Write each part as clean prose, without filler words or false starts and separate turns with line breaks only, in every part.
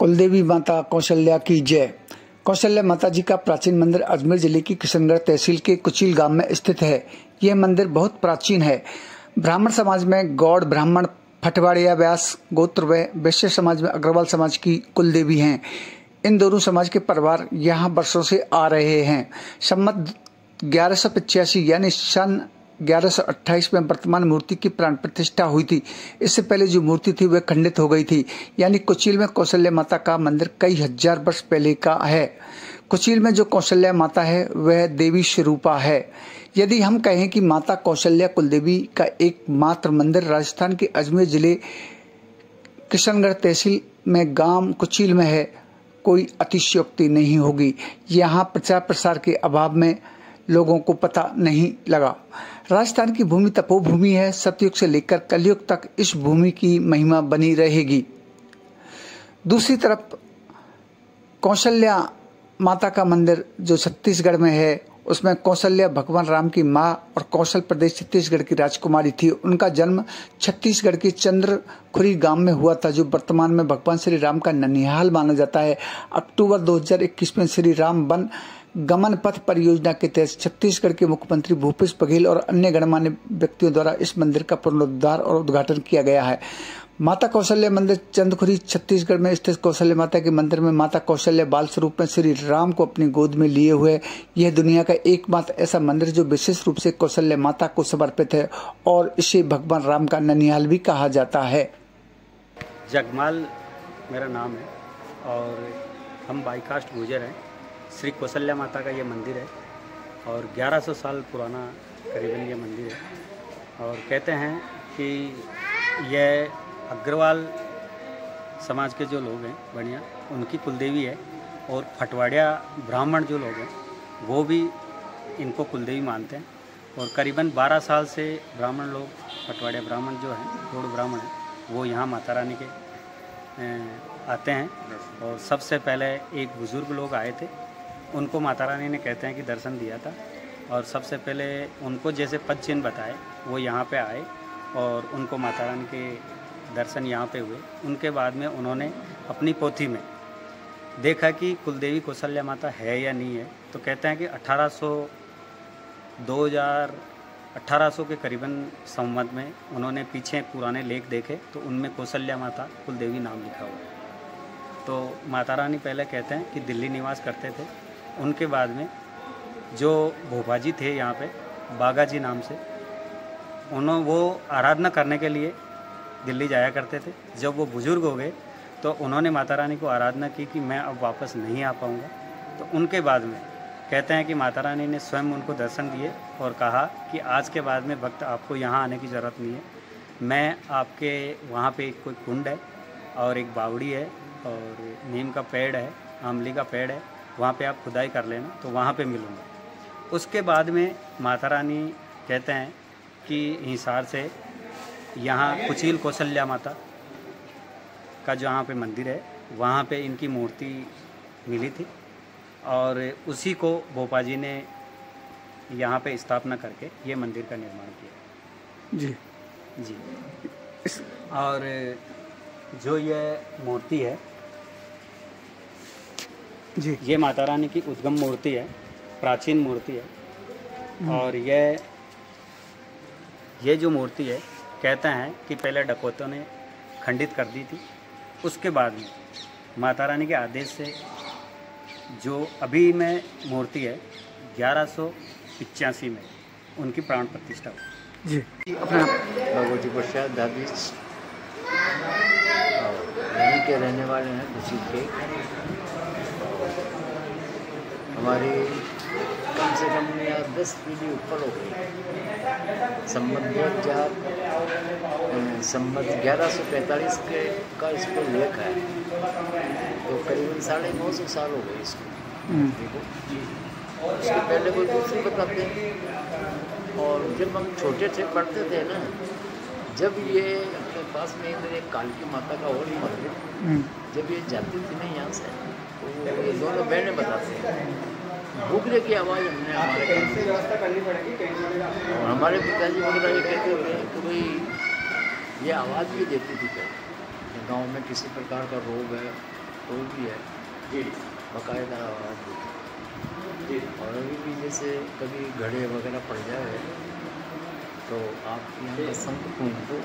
कुलदेवी माता कौशल्या की जय। कौशल्या माता जी का प्राचीन मंदिर अजमेर जिले की किशनगढ़ तहसील के कुचिल गांव में स्थित है। यह मंदिर बहुत प्राचीन है। ब्राह्मण समाज में गौड़ ब्राह्मण, फटवाड़िया व्यास गोत्र व वैश्य समाज में अग्रवाल समाज की कुलदेवी हैं। इन दोनों समाज के परिवार यहाँ वर्षों से आ रहे हैं। सम्मत 1185 यानी सन 1128 में वर्तमान मूर्ति की प्राण प्रतिष्ठा हुई थी। इससे पहले जो मूर्ति थी वह खंडित हो गई थी। यानी कुचिल में कौशल्या माता का मंदिर कई हजार वर्ष पहले का है। कुचिल में जो कौशल्या माता है वह देवी स्वरूपा है। यदि हम कहें कि माता कौशल्या कुलदेवी का एकमात्र मंदिर राजस्थान के अजमेर जिले किशनगढ़ तहसील में गांव कुचिल में है, कोई अतिशयोक्ति नहीं होगी। यहाँ प्रचार प्रसार के अभाव में लोगों को पता नहीं लगा। राजस्थान की भूमि तपोभूमि है। सतयुग से लेकर कलयुग तक इस भूमि की महिमा बनी रहेगी। दूसरी तरफ कौशल्या माता का मंदिर जो छत्तीसगढ़ में है, उसमें कौशल्या भगवान राम की माँ और कौशल प्रदेश छत्तीसगढ़ की राजकुमारी थी। उनका जन्म छत्तीसगढ़ के चंद्रखुरी गांव में हुआ था, जो वर्तमान में भगवान श्री राम का ननिहाल माना जाता है। अक्टूबर 2021 में श्री राम वन गमन पथ परियोजना के तहत छत्तीसगढ़ के मुख्यमंत्री भूपेश बघेल और अन्य गणमान्य व्यक्तियों द्वारा इस मंदिर का पुनरुद्धार और उद्घाटन किया गया है। माता कौशल्या मंदिर चंद्रखुरी छत्तीसगढ़ में स्थित कौशल्या माता के मंदिर में माता कौशल्या बाल स्वरूप में श्री राम को अपनी गोद में लिए हुए यह दुनिया का एकमात्र ऐसा मंदिर जो विशेष रूप से कौशल्या माता को समर्पित है और इसे भगवान राम का ननिहाल भी कहा जाता है।
जगमाल मेरा नाम है और हम बाईकास्ट गुजर हैं। श्री कौशल्या माता का ये मंदिर है और 1100 साल पुराना करीबन ये मंदिर है। और कहते हैं कि यह अग्रवाल समाज के जो लोग हैं बढ़िया, उनकी कुलदेवी है। और फटवाड़िया ब्राह्मण जो लोग हैं वो भी इनको कुलदेवी मानते हैं। और करीबन 12 साल से ब्राह्मण लोग, फटवाड़िया ब्राह्मण जो हैं, गौड़ ब्राह्मण हैं, वो यहाँ माता रानी के आते हैं। और सबसे पहले एक बुज़ुर्ग लोग आए थे, उनको माता रानी ने कहते हैं कि दर्शन दिया था। और सबसे पहले उनको जैसे पद चिन्ह बताए वो यहाँ पे आए और उनको माता रानी के दर्शन यहाँ पे हुए। उनके बाद में उन्होंने अपनी पोथी में देखा कि कुलदेवी कौशल्या माता है या नहीं है। तो कहते हैं कि 1800 के करीबन संवत में उन्होंने पीछे पुराने लेख देखे तो उनमें कौशल्या माता कुलदेवी नाम लिखा हुआ। तो माता रानी पहले कहते हैं कि दिल्ली निवास करते थे। उनके बाद में जो भोपा जी थे यहाँ पे, बागा जी नाम से, वो आराधना करने के लिए दिल्ली जाया करते थे। जब वो बुज़ुर्ग हो गए तो उन्होंने माता रानी को आराधना की कि मैं अब वापस नहीं आ पाऊँगा। तो उनके बाद में कहते हैं कि माता रानी ने स्वयं उनको दर्शन दिए और कहा कि आज के बाद में भक्त आपको यहाँ आने की ज़रूरत नहीं है। मैं आपके वहाँ पे कोई कुंड है और एक बावड़ी है और नीम का पेड़ है, आंवली का पेड़ है, वहाँ पे आप खुदाई कर लेना तो वहाँ पे मिलूँगा। उसके बाद में माता रानी कहते हैं कि हिसार से यहाँ कुचिल कौशल्या माता का जो यहाँ पे मंदिर है वहाँ पे इनकी मूर्ति मिली थी और उसी को भोपा जी ने यहाँ पे स्थापना करके ये मंदिर का निर्माण किया। जी। और जो ये मूर्ति है जी, ये माता रानी की उद्गम मूर्ति है, प्राचीन मूर्ति है। और ये जो मूर्ति है कहते हैं कि पहले डकैतों ने खंडित कर दी थी। उसके बाद में माता रानी के आदेश से जो अभी में मूर्ति है 1185 में उनकी प्राण प्रतिष्ठा हुई।
जी अपना
भगवती प्रसाद दादी यहीं के रहने वाले हैं, कुचिल के। हमारी कम से कम 10 पीढ़ी ऊपर हो गई। संवत 1145 के का इस पर लेख है, तो करीबन 950 साल हो गए इसको। देखो उसके पहले कोई दूसरी बताते हैं। और जब हम छोटे थे पढ़ते थे ना, जब ये अपने पास में इधर एक कालकी माता का और मंदिर, जब ये जाती थी ना यहाँ से, तो ये दोनों बहनें बताते हैं भूखले की आवाज़ हमने हमारे व्यवस्था करनी पड़ेगी। और हमारे पिताजी वगैरह ये कहते थे कि भाई ये आवाज़ भी देती थी। गांव में किसी प्रकार का रोग है कोई भी है जी बाकायदा आवाज़ जी। और अभी भी जैसे कभी घड़े वगैरह पड़ जाए तो आप यहाँ का संग पूछ दो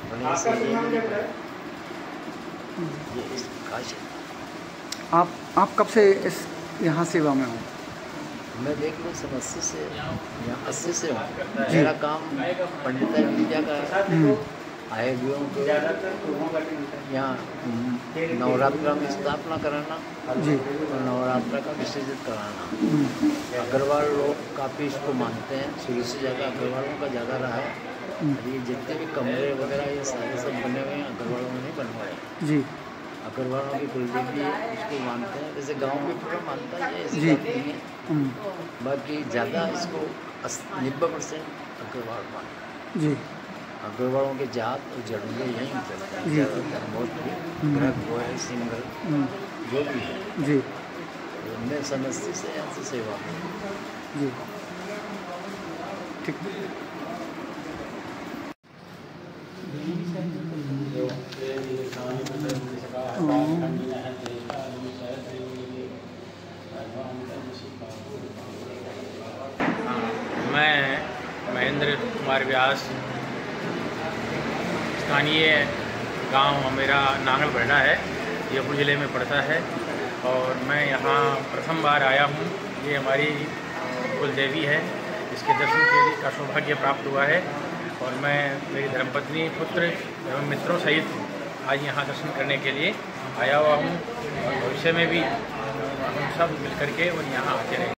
और ऐसे ये इस खासियत।
आप कब से इस यहाँ सेवा में हो?
मैं देख लूँ 80 से या 80 से हूँ। मेरा काम पंडिताई विद्या का है। आए हुए को यहाँ नवरात्रा में स्थापना कराना
जी
और नवरात्रा का विसर्जित कराना। अग्रवाल लोग काफ़ी इसको मानते हैं, शुरू से ज़्यादा अग्रवालों का ज़्यादा रहा है। ये जितने भी कमरे वगैरह ये सारे सब बने हुए हैं अग्रवालों में नहीं बनवाए जी। अग्रवालों की कुलदेवी इसको मानते हैं, जैसे गांव में पूरा मानता है, ऐसी बात नहीं है। बाकी ज़्यादा इसको 90% अग्रवाल मानते
जी।
अग्रवालों के जात और जड़ूंगे यहीं उतरते हैं ज़्यादातर, बहुत ग्रह वो है सिंगल जो भी है जी। मैं समझती से यहाँ से सेवा में जी ठीक।
मैं महेंद्र कुमार व्यास, स्थानीय गांव मेरा नांगल बरडा है, जयपुर ज़िले में पड़ता है और मैं यहाँ प्रथम बार आया हूँ। ये हमारी कुलदेवी है, इसके दर्शन के का सौभाग्य प्राप्त हुआ है और मैं मेरी धर्मपत्नी, पुत्र एवं मित्रों सहित आज यहाँ दर्शन करने के लिए आया हुआ हूँ और भविष्य में भी हम सब मिल करके और यहाँ आते रहेंगे।